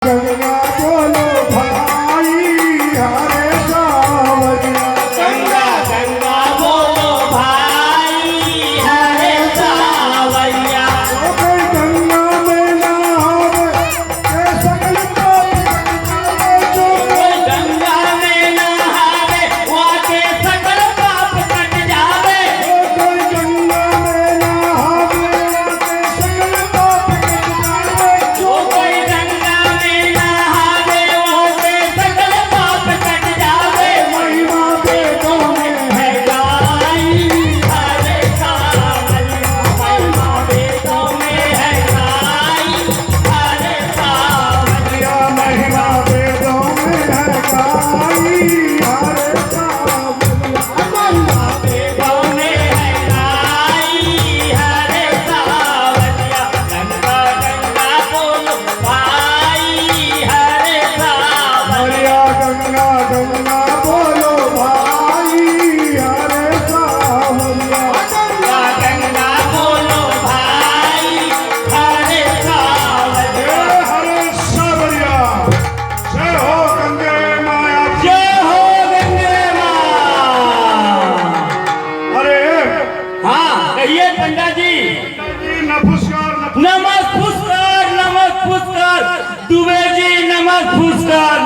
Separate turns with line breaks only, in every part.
गंगा बोलो भाई हरे सावरिया।
गंगा गंगा बोलो भाई हरे सावरिया।
जो कोई गंगा में नहावे के सकल पाप कट जावे। जो
कोई गंगा में नहावे वाके सकल पाप कट जावे।
कोई गंगा में नहावे के सकल पाप कट जावे।
जो कोई गंगा में नहावे वाके सकल पाप कट जावे।
महिमा वेदों में है
है गाई हरे सावरिया। महिमा वेदों में है गाई हरे सावरिया।
महिमा वेदों में है गाई हरे सावरिया।
महिमा वेदों में है गाई हरे सावरिया। गंगा गंगा बोलो भाई हरे सावरिया।
गंगा गंगा बोलो भाई हरे सावरिया।
गंगा गंगा बोलो भाई हरे सावरिया।
हरे सावरिया। जय हो गंगे माया।
जय हो गंगे मां।
अरे
हाँ कहिए पंडा जी।
नमस्कार
नमस्कार नमस्कार दुबे जी नमस्कार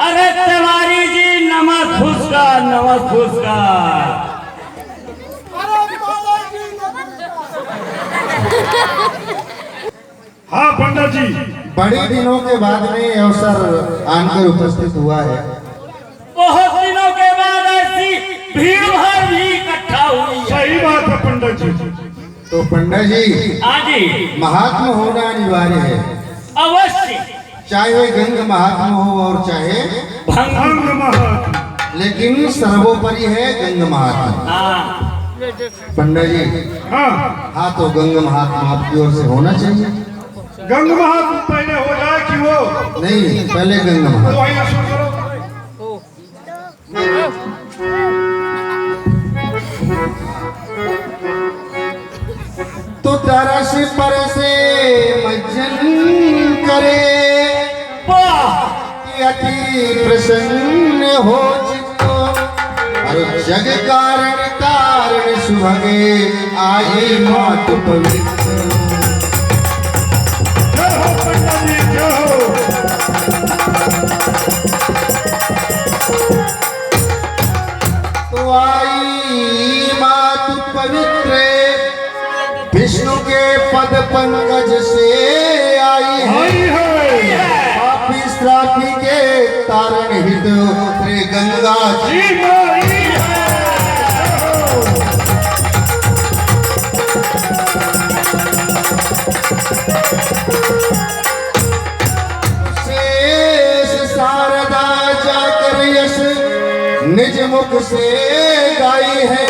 अरे तिवारी जी नमस्कार
हाँ पंडित जी,
बड़े दिनों के बाद में ये अवसर आनकर उपस्थित हुआ है।
बहुत दिनों के बाद ऐसी भीड़ भाड़ भी इकट्ठा हुई है।
सही बात है पंडित जी।
तो पंडित जी,
हाँ जी
महात्मा होना अनिवार्य है,
अवश्य।
चाहे वे गंग महात्मा हो और चाहे
भंग
भंग महात्मा।
लेकिन सर्वोपरि है गंग महात्मा।
हाँ
पंडित जी,
हाँ
हाँ तो गंग महात्मा आपकी ओर से होना चाहिए।
गंग महात्मा पहले हो जाए कि वो
नहीं, पहले गंग
तो
महात्मा।
वही शुरू करो।
तो तरस पर से मज्जन करे
वाह
कि अति प्रसन्न हो चित्तो। और जग कारण तारण सुभगे आई मात पवित्र।
जय हो पंडित जी, जय हो।
तो आई मात पवित्र विष्णु के पद पंकज से आई
आई
है।
है
पापी श्रापी के तारण हित श्री गंगा जी।
जी माई है।
शेष शारदा जाकर यश निज मुख से गाई है।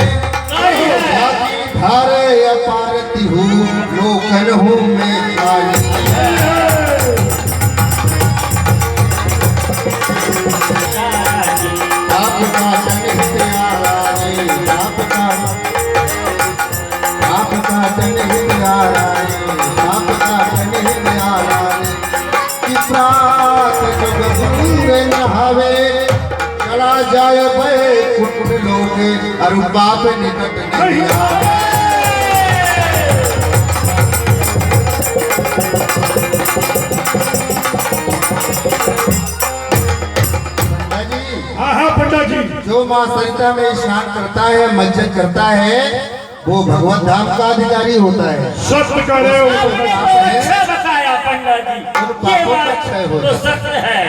धार अपारती हूँ लोकन हूँ मैं काली। आपका जनहित आराजे, आपका जनहित आराजे, आपका जनहित आराजे। कि प्रात जब गंगे नहावे चला जाए वैकुंठ लोके अरु पाप निकट नहीं आवे। पंडित जी,
हाँ हाँ पंडित जी।
जो माँ सरिता में स्नान करता है, मज्जन करता है, वो भगवत धाम का अधिकारी होता है।
सत्य करे हो।
अच्छा बताया पंडा जी।
और
ये
पापों का
बात
क्षय हो
तो
जाता
सत्य है।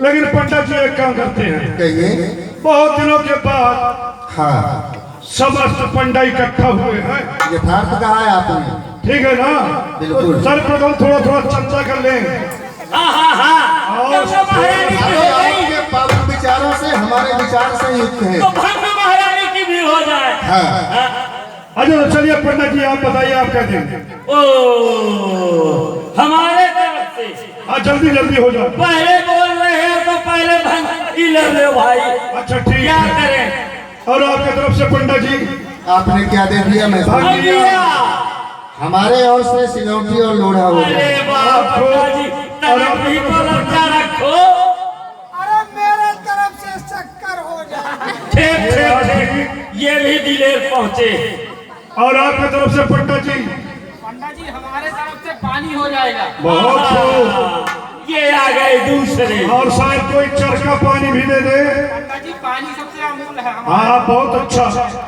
लेकिन पंडित जी एक काम करते हैं,
कहिए।
बहुत दिनों के बाद
हाँ,
समस्त पंडा इकट्ठा हुए हैं।
यथार्थ कहा है आपने।
ठीक है ना?
बिल्कुल।
तो सर्वप्रथम थोड़ा थोड़ा चर्चा कर लें।
हाँ गंगा महारानी की हो गई
आपके पावन विचारों से हमारे विचार से युक्त है।
तो भंग महारानी की भी हो जाए।
हाँ,
अच्छा तो चलिए पंडित जी आप बताइए, आप क्या देंगे?
ओ हमारे तरफ से
हाँ जल्दी जल्दी हो जाए।
पहले बोल रहे हैं तो पहले भंग ही ले लो भाई।
अच्छा ठीक
क्या
है।
करें?
और आपकी तरफ से पंडित जी?
आपने क्या दे दिया मैं
भाग
समझ-
लिया।
हमारे और से सिलौटी और लोढ़ा हो
अरे
जाए।
वाह पंडा जी, तरफ भी तो लड़का रखो।
अरे मेरे तरफ से शक्कर हो जाए।
ठीक ठीक ठीक, ये भी दिलेर पहुंचे।
और आपकी तरफ से पंडित जी
पंडा जी हमारे तरफ से पानी हो जाएगा।
बहुत खूब।
ये आ गए दूसरे।
और शायद कोई चरखा पानी भी दे दे।
पंडा जी पानी सबसे अमूल है
हाँ बहुत अच्छा।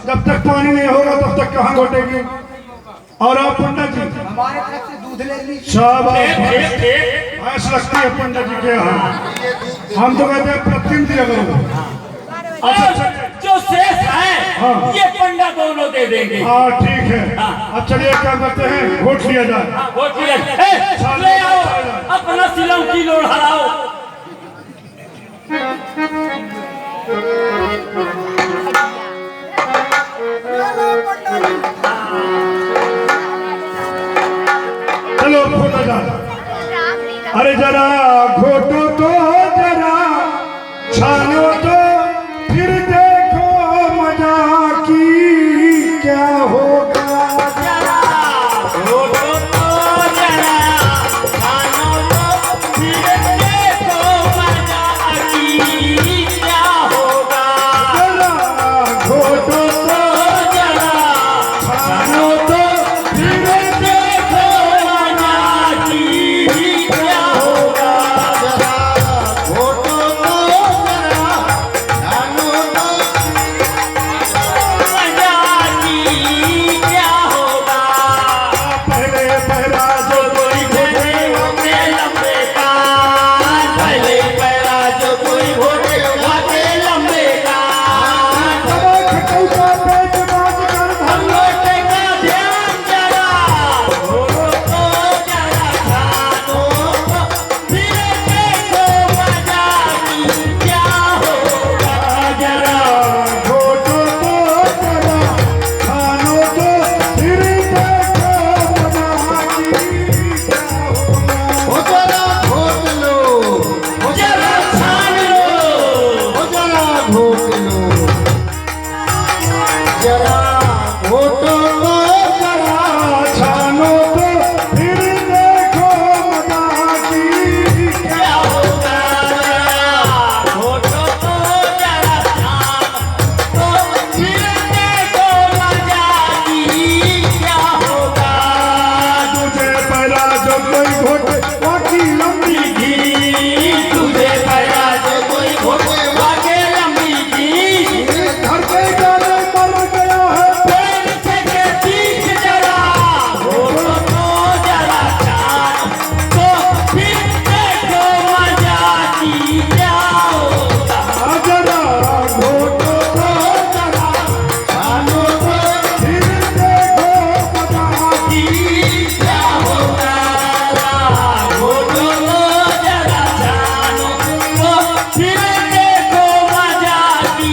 जब तक पानी नहीं होगा तब तक कहाँ घोटेगी। और आप पंडित जी
हमारे तरफ से दूध ले लीजिए।
शाबाश,
ठीक ठीक ठीक।
भैंस लगती है पंडित जी के यहाँ। हम तो कहते हैं प्रतिदिन दिया करो।
और जो शेष है
हाँ।
ये पंडा दोनों दे देंगे।
हाँ ठीक है। अब चलिए क्या करते हैं, घोट लिया जाए।
हाँ, वो ठीक है। ए, ले आओ अपना सिलौटी लोढ़ा लाओ।
चलो पंडा जी।
चलो घोटा जाए। अरे जरा घोटो तो जरा छानो तो फिर देखो मजा की क्या होगा।
जरा घोटो तो जरा खानो तो फिर देखो मजा की क्या होगा।
जरा घोटो तो
जरा
छानो तो
फिर देखो मजा की क्या होगा।
जरा घोटो तो जरा जानो तो
मजा की क्या होगा।
पहले पहला जो
कोई घोटे होते लंबे कान, पहले पैरा जो कोई घोटे होते लंबे कान।
खटौता पेच बाज कर
हम लोटे का ध्यान जरा घोटो तो जरा छानो तो फिर देखो मजा की क्या होगा। जरा
घोटो तो जरा खानो तो फिर देखो मजा की क्या होगा।
हो जरा घोट लो, हो
जरा छान लो।
हो जरा घोट लो। जरा घोटो तो जरा
छानो तो फिर देखो मजा की क्या
क्या होगा। जरा घोटो तो जरा छान तो फिर देखो मजा की क्या होगा।
तुझे पहला जो कोई घोटे बाकी लंबी
तुझे पैरा जो कोई घोटे वाके लंबी की
घर के जाने मर गया है।
प्रेम से के बीच जरा घोटो तो जरा छान तो फिर देखो मजा की क्या होगा।
जरा घोटो तो जरा
जानो तो
फिर देखो मजा की
क्या होगा। घोटो तो जरा छानो तो फिर देखो मजा की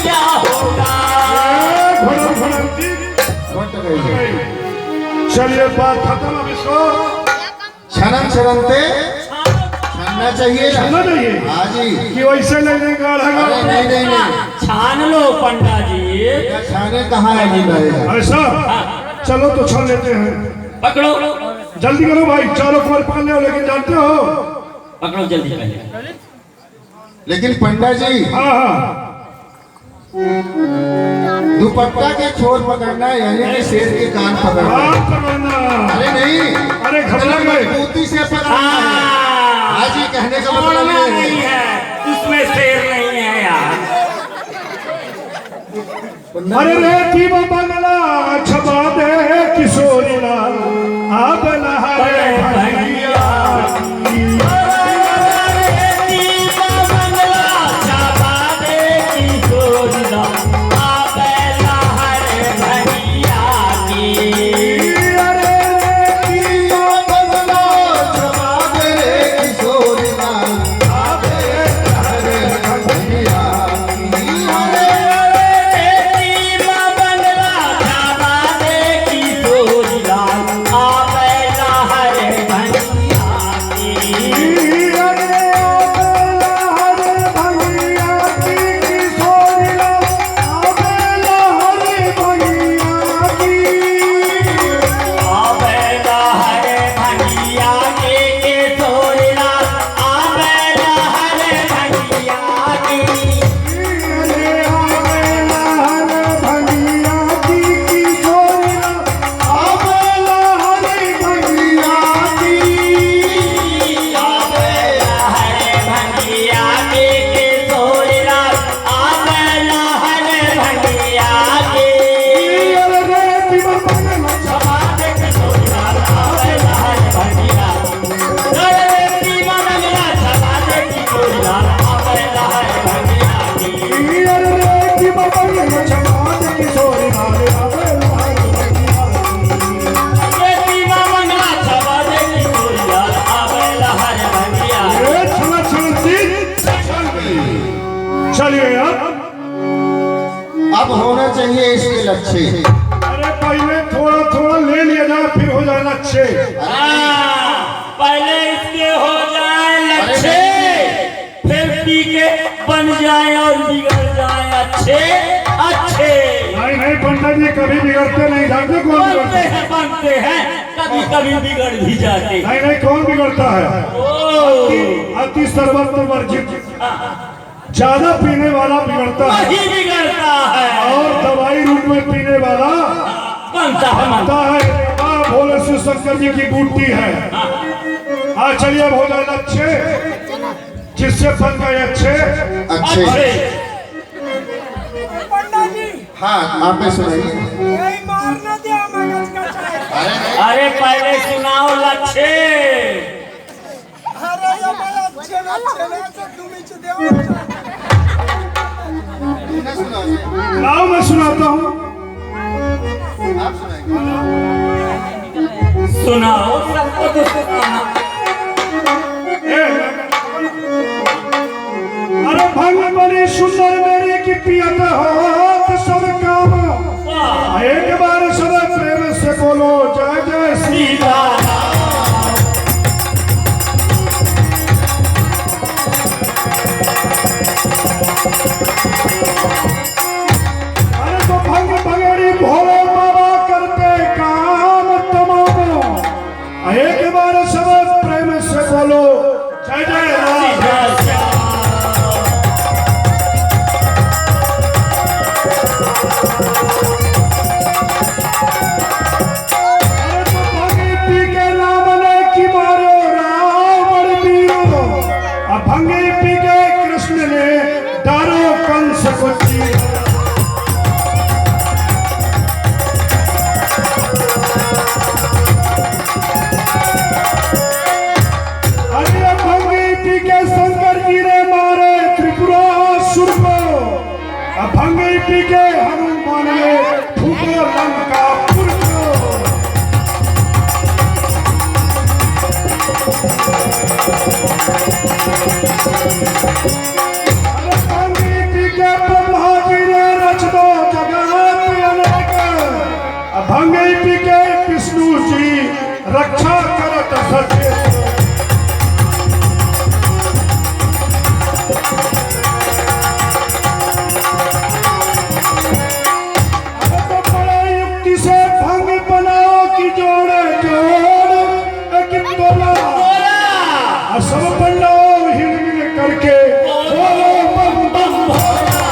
क्या होगा।
घोड़ा घोड़ा जी।
घोट गई।
चलिए बात खत्म। अब इसको
छनन छननते छनना चाहिए
छानना
ना।
चाहिए
हाँ जी।
कि वैसे ले लेंगे गाढ़ा
अरे
गाढ़ा।
नहीं नहीं नहीं,
छान लो पंडा जी।
छाने कहाँ है नहीं रहेगा।
ऐसा चलो तो छान लेते हैं।
पकड़ो
जल्दी करो भाई, चारों कुमार पकड़ लो। लेकिन जानते हो,
पकड़ो जल्दी पहले।
लेकिन पंडा जी
हाँ हाँ
दुपट्टा के छोर पकड़ना है, यानी कि शेर के कान पकड़ना है।
आप पकड़ना।
अरे नहीं,
अरे घबरा गए।
मजबूती से पकड़ना है। हाँ जी, कहने का मतलब
छोड़ना
ये
नहीं
है।
है, उसमें शेर नहीं है यार।
अरे रेती में बंगला छपा दे किशोरी लाल। आप नहारे भैया अरे रेती में
बंगला छपा दे किशोरी लाल, आबे हरे भैया की।
चलिए
अब होना चाहिए इसके लक्ष्य।
अरे पहले थोड़ा थोड़ा ले लिया जाए, फिर हो जाए अच्छे।
पहले इसके हो जाए लच्छे, फिर पी के बन जाए और बिगड़ जाए अच्छे अच्छे।
नहीं नहीं पंडित जी, कभी बिगड़ते नहीं, जानते कौन
बनते
बिगड़ता
हैं बनते हैं, कभी कभी बिगड़ भी जाते।
नहीं नहीं, कौन बिगड़ता है?
ओ
अति सर्वत्र वर्जित, ज्यादा पीने वाला बिगड़ता है,
वही बिगड़ता है
और दवाई रूप में पीने वाला
बनता है
बनता है। भोले शिव शंकर जी की बूटी है। हाँ चलिए, अब हो जाए अच्छे, जिससे बन गए अच्छे।
अच्छे
पंडा जी
हाँ, आप ही सुनाइए।
यही मारना दिया मगज का चाय।
अरे पहले सुनाओ लच्छे।
अरे ये बड़ा छेना से तुम इच देओ।
ना सुनाइए,
लाओ मैं सुनाता हूँ।
आप सुनाइए।
सुनाओ सबको तो सुनाना।
अरे भंग बड़ी सुंदर मेरी की पियत हो सब काम, एक बार सब प्रेम से बोलो जय जय श्री राम। अरे तो भंग भंगड़ी भोले बाबा करते काम तमाम, एक बार सब प्रेम से बोलो जय जय राम। भंगी पी के कृष्ण ने दारो कंस को चीरा। अरे भंगी पी के शंकर जी ने मारे त्रिपुरासुर को, भंगी पी के हनुमान ने फूको लंकापुर को। अरे भंगी पी के ब्रह्मा जी ने रच दो जगत अनेक, भंगी पी के विष्णु जी रक्षा करत सके। अरे तो बड़े युक्ति से भंग बनाओ कि जोड़े जोड़ एक तोला, सब पंडो हिल मिल करके बोलो बम बम भोला।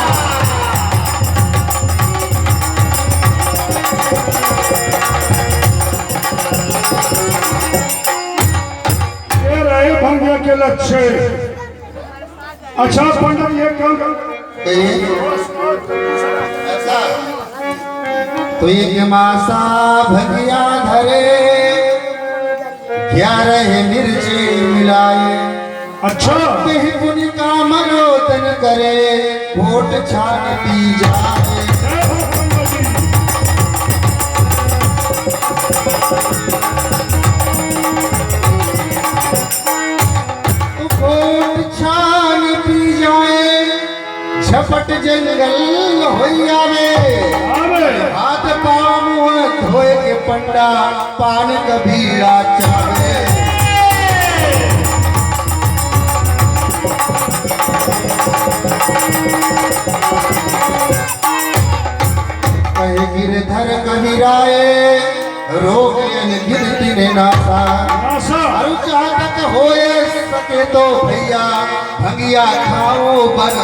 ये रहे भंगिया के लक्ष्य। अच्छा पंडित, ये
ऐसा तो एक मासा भगिया धरे, 11 मिर्ची मिलाए।
अच्छा
कहीं पुण्य का मनोतन करे, वोट छान पी जाए।
जय हो पंडित जी।
तो वोट छान पी जाए, झपट जंगल हो आवे। हाथ पाँव मुँह धोए के पंडा, पान कबीरा चावे। कहे गिरधर कहिराए, रोग गिरती ने नासा। अरु चाहत होए सके तो भैया, भंगिया खाओ बन।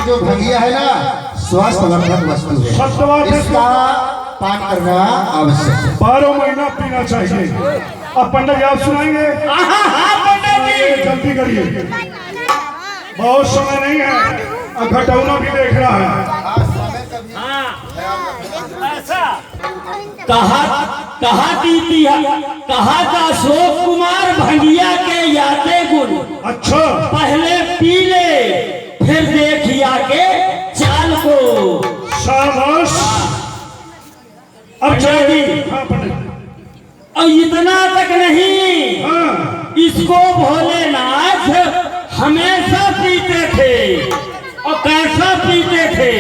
जो भंगिया है ना, स्वास्थ्यवर्धक वस्तु है,
सत्यवाद है।
इसका पान करना आवश्यक है।
12 महीना पीना चाहिए। अब पंडित जी आप सुनाएंगे? जल्दी करिए, बहुत समय नहीं है, घटौना भी देख रहा है।
कहा दीदी कहा था अशोक कुमार भंगिया के यादे गुण।
अच्छा
पहले पी ले, फिर देखिया के चाल को।
शाबाश। अब
पंडित जी,
हाँ पंडित
और इतना तक नहीं,
हाँ
इसको भोलेनाथ हमेशा पीते थे। और कैसा पीते थे?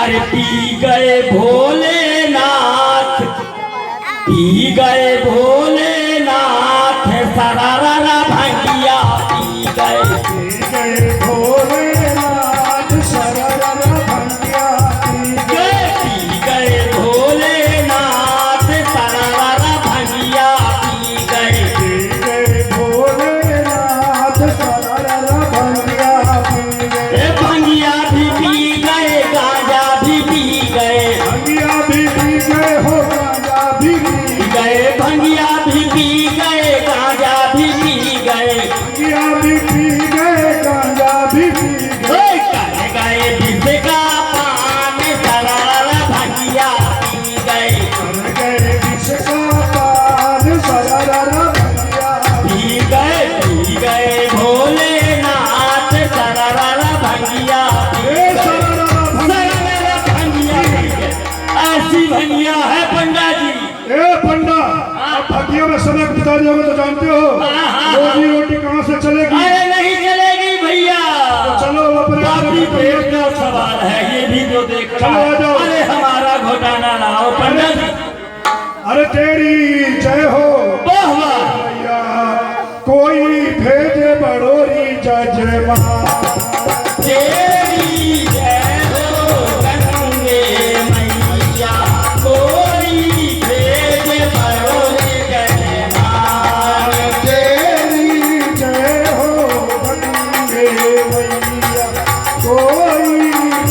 अरे पी गए भोलेनाथ, पी गए भोलेनाथ, सरारा भंगिया पी गए।
भोलेनाथ सररा भंगिया
पी गए भोलेनाथ, सरारा भंगिया पी गए।
भोलेनाथ सररा भंगिया
ए भंगिया भी पी गए, गांजा भी पी गए।
भंगिया भी पी गए हो गांजा भी पी
गए भंगिया भी पी गए, गांजा भी पी गए।
भंगिया भी पी गए गांजा भी पी गए
कर गए विष का पान, सरारा भंगिया पी गए।
कर गए विष का पान सररा भंगिया
पी गए भोलेनाथ, सरारा भंगिया पी
ए
गए।
सररा भंगिया
सरारा भंगिया पी गए। ऐसी भंगिया है पंडा जी।
ए पंडा अब भंगिया में समय बिता दिया तो जानते हो रोजी रोटी कहाँ से चलेगी
अरे नहीं चलेगी भैया,
चलो अपने
काफी पेट का सवाल है, ये भी तो देख रहा
चलो, आ जाओ।
है। अरे हमारा घोटाला लाओ पंडा जी।
अरे तेरी जय हो
वाह वाह,
भैया कोई भेजे बड़ोरी जय माँ
तेरी जय हो गंगे मैया, कोई भेज बड़ोले जय माँ।
तेरी जय हो गंगे मैया कोई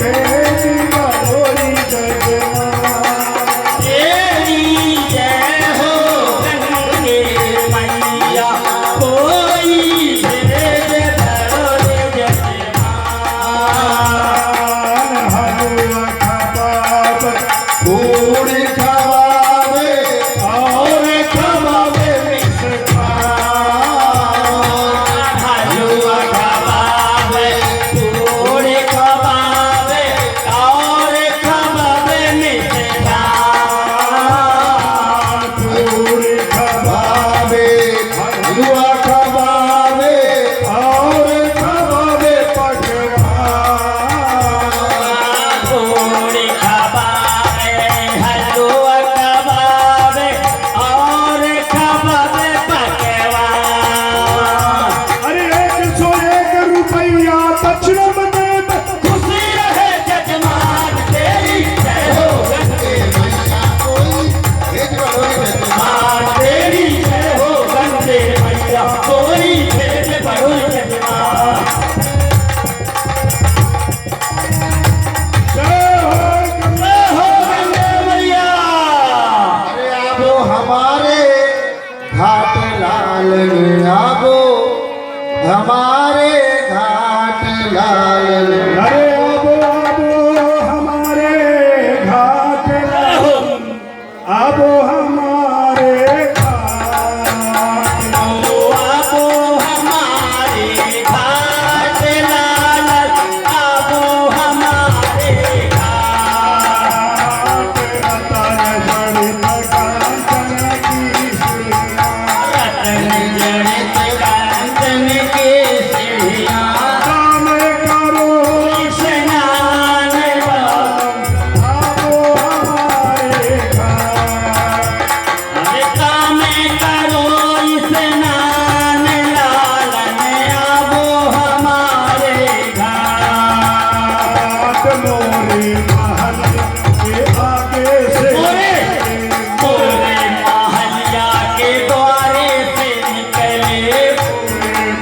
भेजे बड़ोरी जय माँ
तेरी जय हो गंगे मैया, कोई भेज बड़ोले जय
पूरी खवावे
और खवावे
हलवा खवावे, पूरी खवावे, और खवावे मिठाई।
पूरी
खवावे हलवा खवावे
और खवावे पकवान
पूरी खवावे, हलवा खवावे, और खवावे पकवान।
अरे 101 रुपया दक्षिण में दे दे।
खुशी रहे जजमान, तेरी जय हो गंगे
मैया कोई भेज बड़ोरी जय
माँ, तेरी जय हो गंगे मैया, कोई भेज बड़ोले जय माँ।
जय हो गंगे।
जय हो गंगे मैया।
अरे आबो हमारे घाट लाल ने आबो हमारे घाट लाल ने।
अरे आबो हमारे घाट आबो हमारे घाट
आपो हमारे घाट लाल, आपो हमारे घाट।
रतन जड़ित कांचन की श्रीया
रतन जड़ित कांचन के सीढ़ियाँ,
काम करो
स्नान वाला।
आबो हमारे घाट
अरे काम करो स्नान लालन, आवो हमारे घाट।
मोरे महल के आगे से
मोरे महलिया के द्वारे से निकले,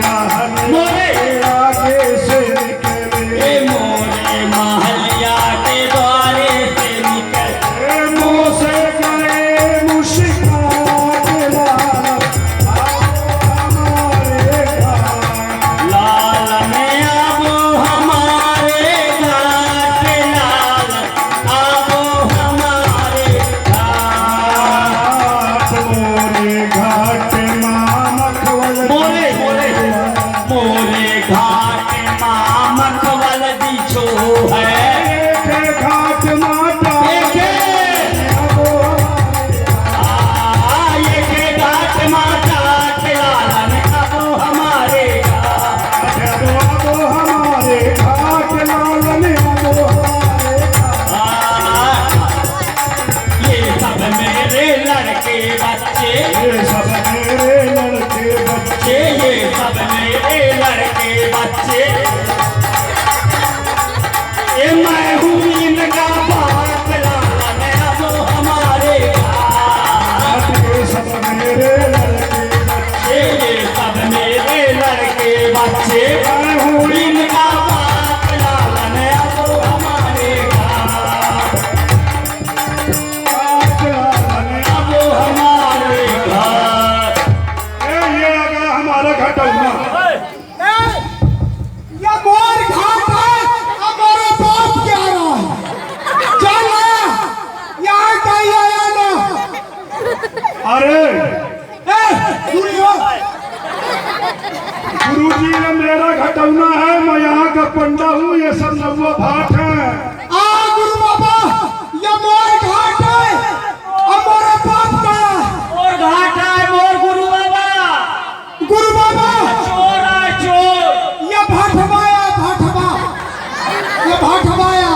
महल के आगे से निकले
मोरे महलिया के द्वारे से निकले।
मुँह से गए मुस्कान लाल आओ हमारे घाट
लालन आवो हमारे घाट, लालन
सब वो भाट हैं।
आ गुरु बाबा ये मोर घाट है हमारा बाप का
मोर घाट है मोर गुरु बाबा।
गुरु बाबा
चोर है चोर।
ये भाठवाया भाठवा ये भाठवाया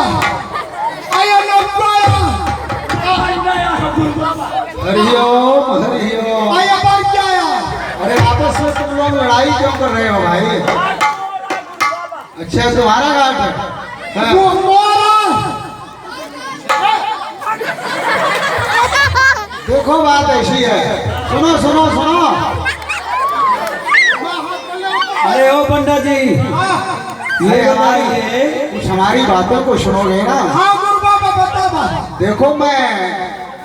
आया नौकाया
गुरु बाबा
हरिओम हरिओम।
आया बार क्या आया
अरे आपस में तुम लोग लड़ाई क्यों कर रहे हो भाई? अच्छा तुम्हारा घाट है हाँ।
वो मोरा
देखो बात ऐसी है, सुनो सुनो सुनो।
अरे ओ पंडित जी
ये कुछ हमारी बातों को सुनोगे ना?
हाँ गुरु बाबा बता बात
देखो मैं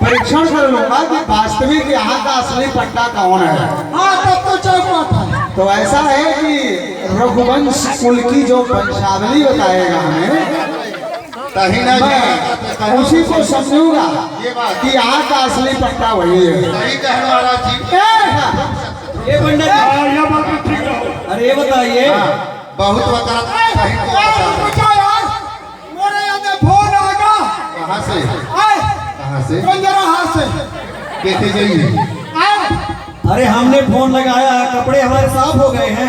परीक्षण कर लूंगा कि वास्तविक यहाँ का असली पट्टा कौन है।
हाँ तब तो चौका था
तो ऐसा है कि रघुवंश कुल की जो वंशावली बताएगा हमें, मैं उसी को समझूंगा कि यहाँ का असली पट्टा वही है।
ये पंडित जी
हाँ, यह बात भी ठीक है।
अरे ये बताइए
बहुत वक्त
यार मोरे यहाँ फोन आगा
कहाँ से
आए
कहाँ से
जरा हाथ से
कैसे जाइए?
आए
अरे हमने फोन लगाया कपड़े हमारे साफ हो गए हैं।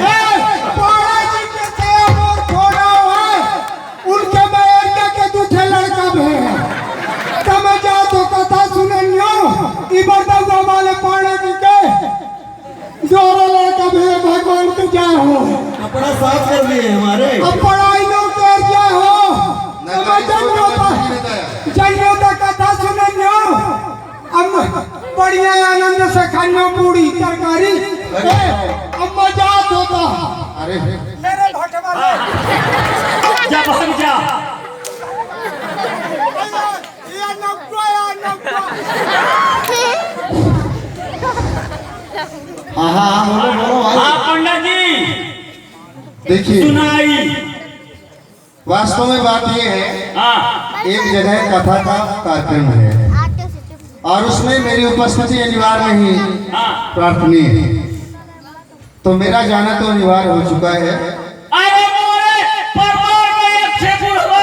पाड़ा जी के सेब और फोड़ा है उनके में के दूठे लड़का भी है तब जा तो कथा सुनेंगे इबर दवा वाले पाड़ा जी के जोरा लड़का भी है भगवान के जाए हो
कपड़ा साफ कर दिए हमारे।
अब पढ़ाई लोग कर जाए हो जन्मों का कथा सुनेंगे अब बढ़िया आनंद से खाना पूरी तरकारी अब मजा होता
अरे
मेरे भटवा
जा भाग जा।
या नौका
हाँ हाँ बोलो बोलो भाई।
हाँ पंडित जी
देखिए
सुनाई।
वास्तव में बात यह है,
हाँ
एक जगह कथा का कार्यक्रम है और उसमें मेरी उपस्थिति अनिवार्य नहीं
हाँ।
प्रार्थनीय है, तो मेरा जाना तो अनिवार्य हो चुका है।
अरे मोरे परवार में एक छे बुढ़वा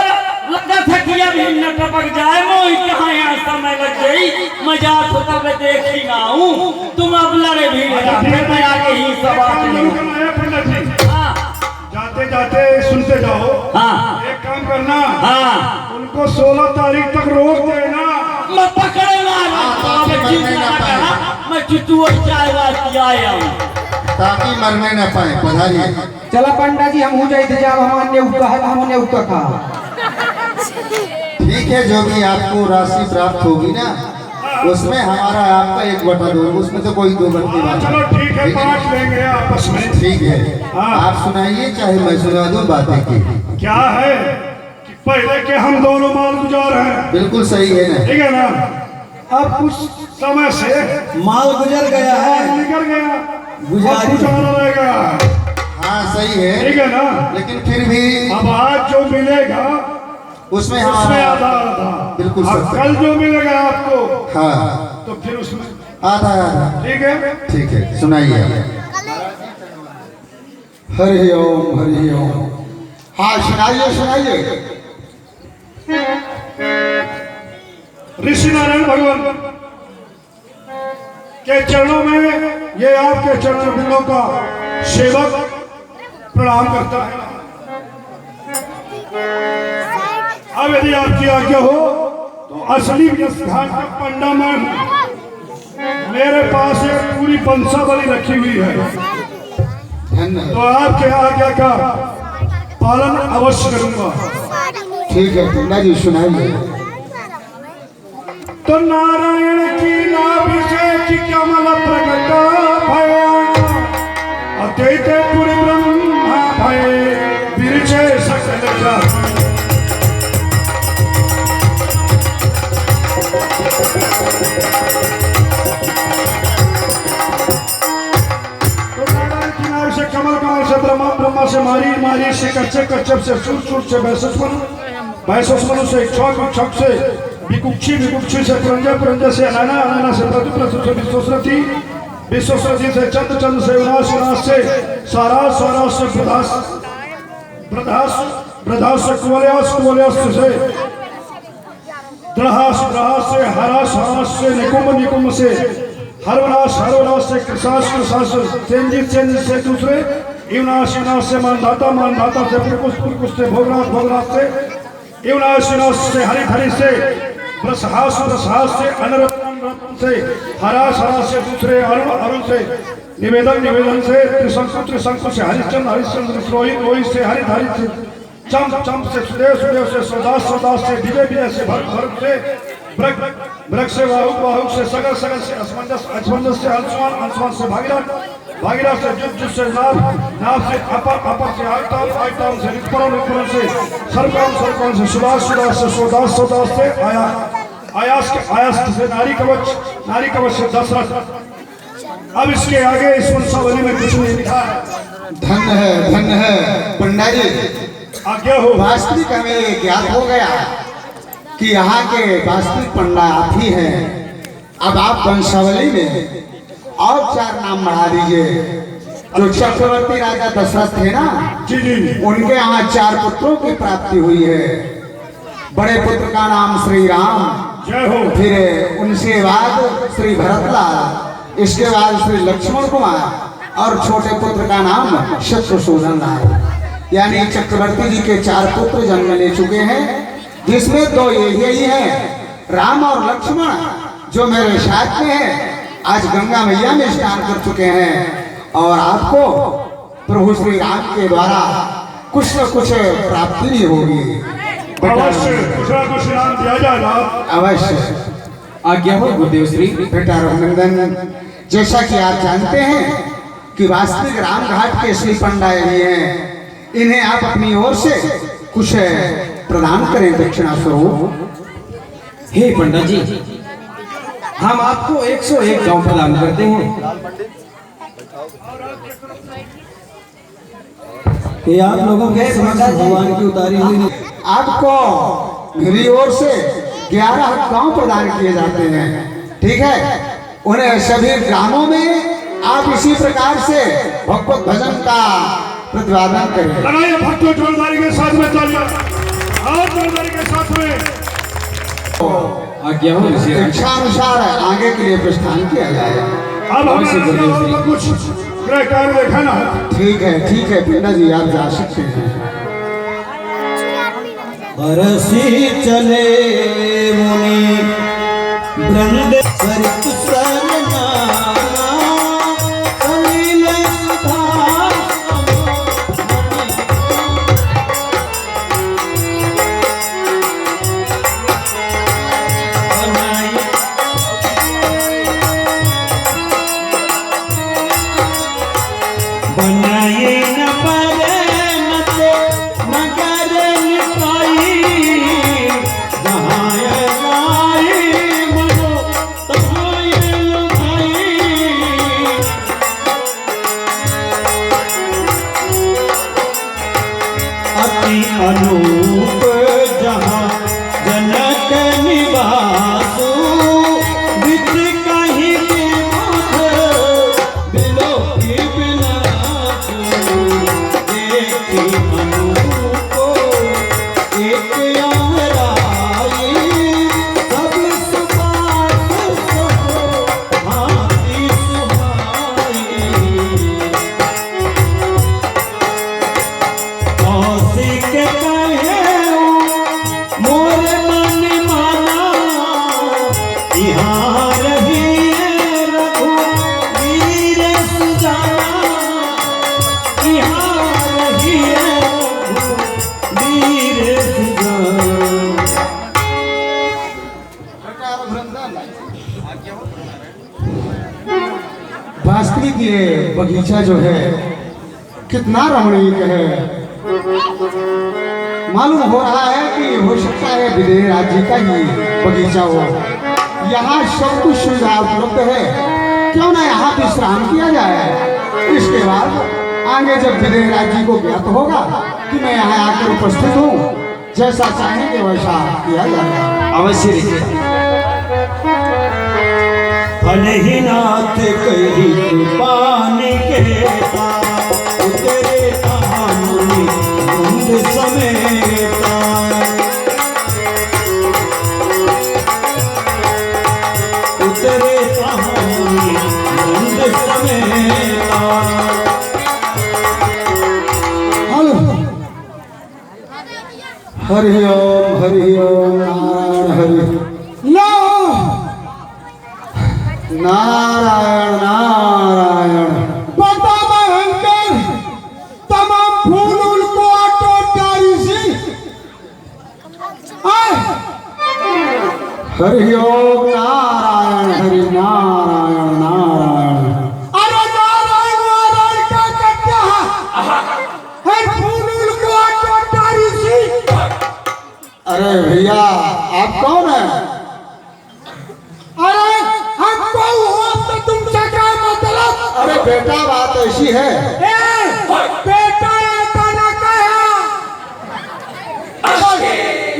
लगा था कि अभी न टपक जाए मोई कहाँ यहाँ समय लग गई मजाक होता मैं देख ही ना हूँ तुम अब लड़े भी फिर मैं आके ही सब
काम
आते
जरूर
हूँ।
करना है पंडित जी।
हाँ
जाते जाते सुनते जाओ।
हाँ
एक काम करना,
हाँ
उनको 16 तारीख तक रोक देना।
मैं पकड़ूंगा मैं चिट्टू और चाय वास्ते आया हूँ।
ताकि मरने न पाए। पधारिए।
चला पंडित जी हम हो जाए थे जब हमने हमने उत्तर कहा।
ठीक है, जो भी आपको राशि प्राप्त होगी ना उसमें हमारा आपका 1/2, उसमें तो कोई 2 की बात
चलो ठीक है, बांट लेंगे आपस में।
ठीक है।
हाँ।
आप सुनाइए चाहे मैं सुना दूं बातें की।
क्या है कि पहले के हम दोनों माल गुजार हैं,
बिल्कुल सही है ना?
ठीक है ना? अब कुछ समय से
माल गुजर गया है।
निकल गया,
गुजारी।
गुजारा रहेगा,
हाँ सही है,
ठीक है ना?
लेकिन फिर भी
अब आज जो मिलेगा
उसमें
उसमें
हमारा
आधा आधा,
बिल्कुल
अब
सही।
कल जो मिलेगा आपको
हाँ
तो फिर उसमें
आधा आधा।
ठीक है।
ठीक है, सुनाइए। हरि ओम हरि ओम। हाँ सुनाइए सुनाइए।
ऋषि नारायण भगवान के चरणों में ये आपके चरण बिंदों का सेवक प्रणाम करता है। अब यदि आपकी आज्ञा हो तो असली इस घाट का पंडा मैं हूं। मेरे पास एक पूरी वंशावली रखी हुई है,
धन्यवाद।
तो आपके आज्ञा का पालन अवश्य करूंगा।
ठीक है पंडा जी सुनाइए।
तो नारायण की नाभि से कमल प्रकट भया अद्वैत पुर ब्रह्मा भय बिरचे सकल जहां। तो नारायण की नाभि से कमल, कमल से ब्रह्मा, ब्रह्मा से मारी, मारी से कच्छप, कच्छप से सूर, सूर से भैंसुस्मनु, भैंसुस्मनु से इक्ष्वाकु, इक्ष्वाकु से विकुक्षी, विकुक्षी से पुरंजा, पुरंजा से अनाना, अनाना से प्रतु, प्रतु से विश्वसरथी, विश्वसरथी से चंद्र, चंद्र से उनास, उनास से सारास, सारास से प्रधास, प्रधास, प्रधास से कुवलयास, कुवलयास से द्रहास, द्रहास से हरास, हरास से निकुंभ, निकुंभ से हरवनाश, हरवनाश से कृषास, कृषास से चेंजित, चेंजित से दूसरे युवनाश, युवनाश से मानधाता, मानधाता से पुरकुश, पुरकुश से भोगनाश, भोगनाश से युवनाश, युवनाश से हरित, हरित से ब्रसहास, ब्रसहास से अनरत्न, अनरत्न से हरास, हरास से दूसरे अरुण, अरुण से निवेदन, निवेदन से त्रिशंकु, त्रिशंकु से हरिश्चंद्र, हरिश्चंद्र से रोहित, रोहित से हरित, हरित से चंप, चंप से सुदेव, सुदेव से सौदास, सौदास से विजय, विजय से भरत, भरत से ब्रक, ब्रक से वाहुक, वाहुक से सगर, सगर से असमंजस, असमंजस से अंशुमान, अंशुमान से भागीरथ, भागीरथ से जुट, जुट से नाभ, नाभ से अपर, अपर से आयताम, आयताम से रितपरम, रितपरम से सर्वकाम, सर्वकाम से सुदास, सुदास से सौदास, सौदास से आयास के आयास से नारी कवच, नारी कवच से दशरथ। अब इसके आगे इस वंशावली में कुछ नहीं लिखा है।
धन्य है पंडा जी।
आज्ञा हो।
वास्तविक हमें ज्ञात हो गया कि यहाँ के वास्तविक पंडा आप ही हैं। अब आप वंशावली में और 4 नाम बढ़ा दीजिए। जो चक्रवर्ती राजा दशरथ थे ना,
जी जी,
उनके यहाँ 4 पुत्रों की प्राप्ति हुई है। बड़े पुत्र का नाम श्री राम,
जय हो।
फिर उनसे बाद श्री भरतलाल, इसके बाद श्री लक्ष्मण कुमार और छोटे पुत्र का नाम शत्रुसूदन लाल। यानी चक्रवर्ती जी के 4 पुत्र जन्म ले चुके हैं, जिसमें 2 यही हैं राम और लक्ष्मण, जो मेरे साथ में है। आज गंगा मैया में स्नान कर चुके हैं और आपको प्रभु श्री राम के द्वारा कुछ न कुछ प्राप्ति भी होगी।
अवश्य कुछ ना कुछ नाम दिया जाएगा।
अवश्य।
आज्ञा हो गुरुदेव श्री।
बेटा रघुनंदन, जैसा कि आप जानते हैं कि वास्तविक राम घाट के श्री पंडा यही हैं, इन्हें आप अपनी ओर से कुछ प्रदान करें दक्षिणा स्वरूप।
हे पंडित जी, हम आपको 101 गांव प्रदान करते हैं। ये आप लोगों के समक्ष भगवान की उतारी हुई
आपको मेरी ओर से 11 गांव प्रदान किए जाते हैं, ठीक है। उन्हें सभी ग्रामों में आप इसी प्रकार से भगवत भजन का प्रतिपादन करें।
लगाइए भक्तों जोरदारी के साथ में तालियां, और जोरदारी के साथ में।
आज्ञा हो।
इच्छा अनुसार आगे के लिए प्रस्थान किया जाए।
अब हमें कुछ गृह कार्य देखा ना।
ठीक है पिंडा जी, आप जा सकते हैं।
बरसी चले मुनि वृंद सरित सरना, सलिल सुधा बनाए न परे न ते न करे निपाई, जहाँ गाई मनो तहाँ लुभाई। अति अनूप जहाँ जनक निवासु, बिच कहीं के माथ बिलो की बिलासु। देखी अनूप एक अंगराई, सब सुबास सहो भांति सुहाई। कौशिक कहे मोर मन माना, यहाँ रहिए रघुवीर सुजाना, यहाँ रहिए रघुवीर सुजाना।
वास्तविक ये बगीचा जो है कितना रमणीय है। मालूम हो रहा है कि हो सकता है विदेह राज्य का ही बगीचा हो। यहाँ सब कुछ सुविधा उपलब्ध है, क्यों ना यहाँ विश्राम किया जाए। इसके बाद आगे जब विदेह राज्य को ज्ञात होगा कि मैं यहाँ आकर उपस्थित हूँ, जैसा चाहेंगे वैसा किया जाएगा।
अवश्य।
अनहिनाथ कही पानी के उतरे कहानी धुंध समय
हरि ओम नारायण हरि
लो
नारायण नारायण।
बता भयंकर तमाम फूल उनको आटो डारी सी आए
हरि ओम नारायण हरि नारायण नारायण।
अरे नारायण नारायण क्या करते हैं हर फूल उनको आटो डारी सी।
अरे भैया आप कौन है?
अरे हमको हुआ तो तुमसे क्या मतलब?
अरे बेटा बात ऐसी है।
बेटा ऐसा न कहा,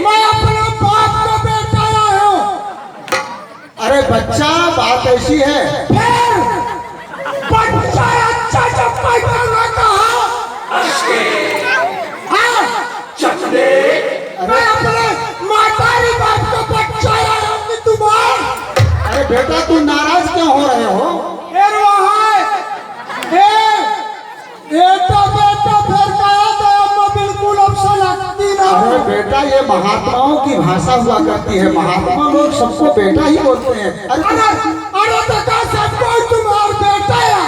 मैं अपने बाप को बेटा हूँ।
अरे बच्चा बात ऐसी है।
फिर बच्चा अच्छा जब पैदा न कहा, मैं अपने मातारी बाप को बच्चा हूँ कि तुम्हारा।
अरे बेटा तू नाराज क्यों हो रहे हो?
फिर वहाँ बेटा बेटा फिर कहा तो अब बिल्कुल अफसर लगती ना।
अरे बेटा ये महात्माओं की भाषा हुआ करती है। महात्मा लोग सबको बेटा ही बोलते हैं।
अरे तो क्या सबको तुम्हारा बेटा है?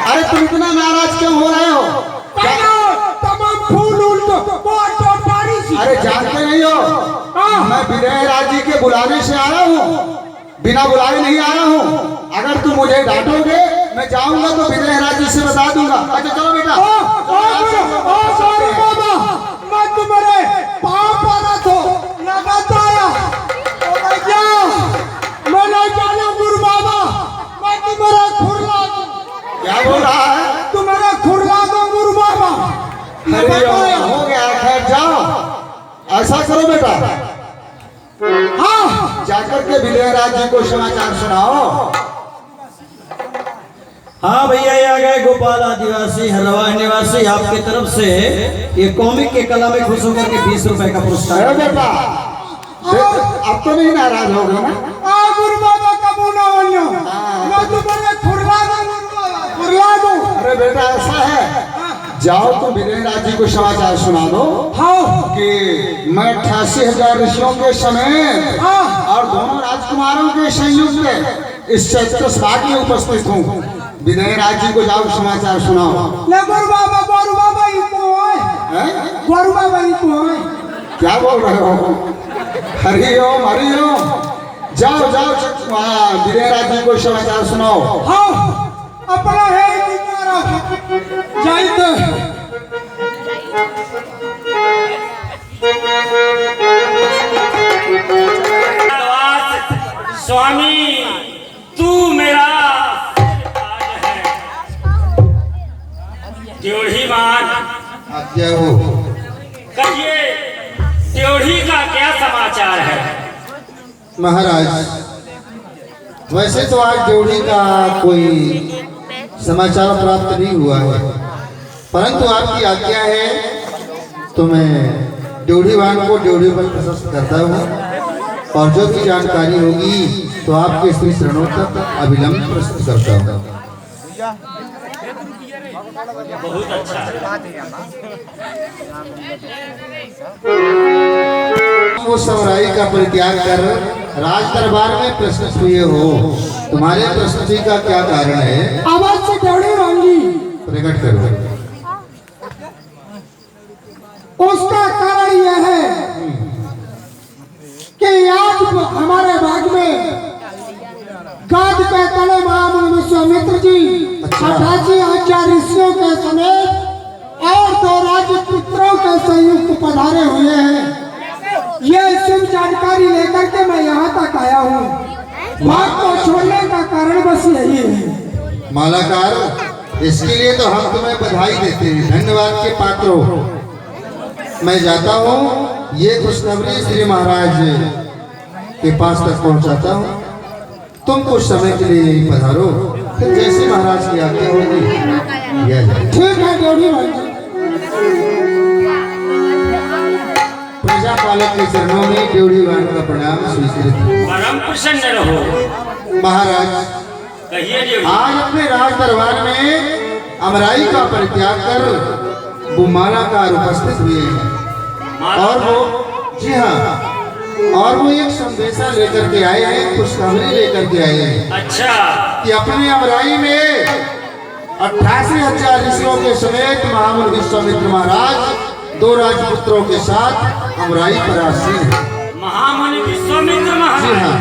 अरे तुम इतना नाराज क्यों हो रहे हो?
तमाम फूल उल को डारी सी।
अरे जानते नहीं हो मैं विनय राज जी के बुलाने से आया हूँ, बिना बुलाए नहीं आया हूँ। अगर तुम मुझे डांटोगे मैं जाऊंगा तो विनय राज जी से बता दूंगा। अच्छा चलो बेटा।
सॉरी बाबा, मैं तुम्हारे पाँव पड़ा तो लगाता आया। मैं नहीं जाना गुरु बाबा, मैं तुम्हारा खुरला दूं।
क्या बोल रहा है?
तुम्हारा खुरला दो गुरु बाबा।
अरे हो गया, खैर जाओ। ऐसा करो बेटा,
हाँ
जाकर के विनय राज जी को समाचार सुनाओ।
हाँ भैया ये आ गए गोपाल आदिवासी हरवा निवासी आपकी तरफ से ये कॉमिक के कला में खुश होकर के 20 रुपए का पुरस्कार।
अरे बेटा अब तो नहीं नाराज होगा ना?
गुरु बाबा कबू ना बनो, मैं तुम्हारे खुरला दूं, खुरला दूं।
अरे बेटा ऐसा है, जाओ तो विनय राज जी को समाचार सुना दो
हाँ
कि मैं 88,000 ऋषियों के समेत
हाँ
और दोनों राजकुमारों के संयुक्त इस चतुर्थ भाग में उपस्थित हूँ। विनय राज जी को जाओ समाचार सुनाओ।
ले गुरु बाबा ही को है, गुरु बाबा ही को है।
क्या बोल रहे हो? हरि ओम हरि ओम। जाओ जाओ विनय राज जी को समाचार सुनाओ।
हाँ अपना है जाइए।
स्वामी तू मेरा ताज है। ड्योढ़ी मान
आप क्या हो?
कहिए ड्योढ़ी का क्या समाचार है?
महाराज वैसे तो आज ड्योढ़ी का कोई समाचार प्राप्त नहीं हुआ है, परंतु आपकी आज्ञा है तो मैं ड्योढ़ीवान को ड्योढ़ी पर प्रशस्त करता हूँ और जो भी जानकारी होगी तो आपके श्री चरणों तक अविलंब प्रस्तुत करता हूँ।
बहुत अच्छा।
वो सवराई का परित्याग कर राज दरबार में प्रस्तुत हुए हो, तुम्हारे प्रस्तुति का क्या कारण है?
आवाज से ड्योढ़ी मांगी।
प्रकट करो।
उसका कारण यह है कि आज हमारे भाग में गाद पे तले महामुनि विश्वामित्र जी 88,000 ऋषियों के समेत और 2 राजपुत्रों के संयुक्त पधारे हुए हैं। ये शुभ जानकारी लेकर के मैं यहाँ तक आया हूँ। भाग को छोड़ने का कारण बस यही है।
मालाकार इसके लिए तो हम तुम्हें बधाई देते हैं, धन्यवाद के पात्र हो। मैं जाता हूँ, ये खुशखबरी श्री महाराज के पास तक पहुँचाता हूँ। तुम कुछ समय के लिए यही पधारो, फिर जैसे महाराज की आज्ञा होगी किया जाए।
ठीक है ड्योढ़ी भाई।
प्रजापालक के चरणों में ड्योढ़ीवान का प्रणाम स्वीकृत।
परम प्रसन्न रहो।
महाराज
कहिए ड्योढ़ी।
आज अपने राज दरबार में अमराई का परित्याग कर बुमालाकार उपस्थित हुए हैं। और वो जी हाँ, और वो एक संदेशा लेकर के आए हैं, खुशखबरी लेकर के आए हैं
अच्छा
कि अपने अमराई में 88,000 ऋषियों के समेत महामुनि विश्वामित्र महाराज 2 राजपुत्रों के साथ अमराई पर आसीन है।
महामुनि विश्वामित्र
जी
महाराज।
हाँ,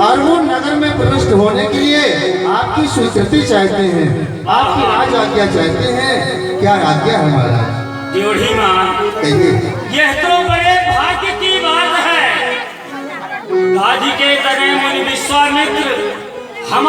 और वो नगर में प्रविष्ट होने के लिए आपकी स्वीकृति चाहते हैं, आपकी राज आज्ञा चाहते हैं। क्या आज्ञा है महाराज?
ड्योढ़ी मां,
कहिए।
यह तो बड़े भाग्य की बात है। दादी के तने मुनि विश्वामित्र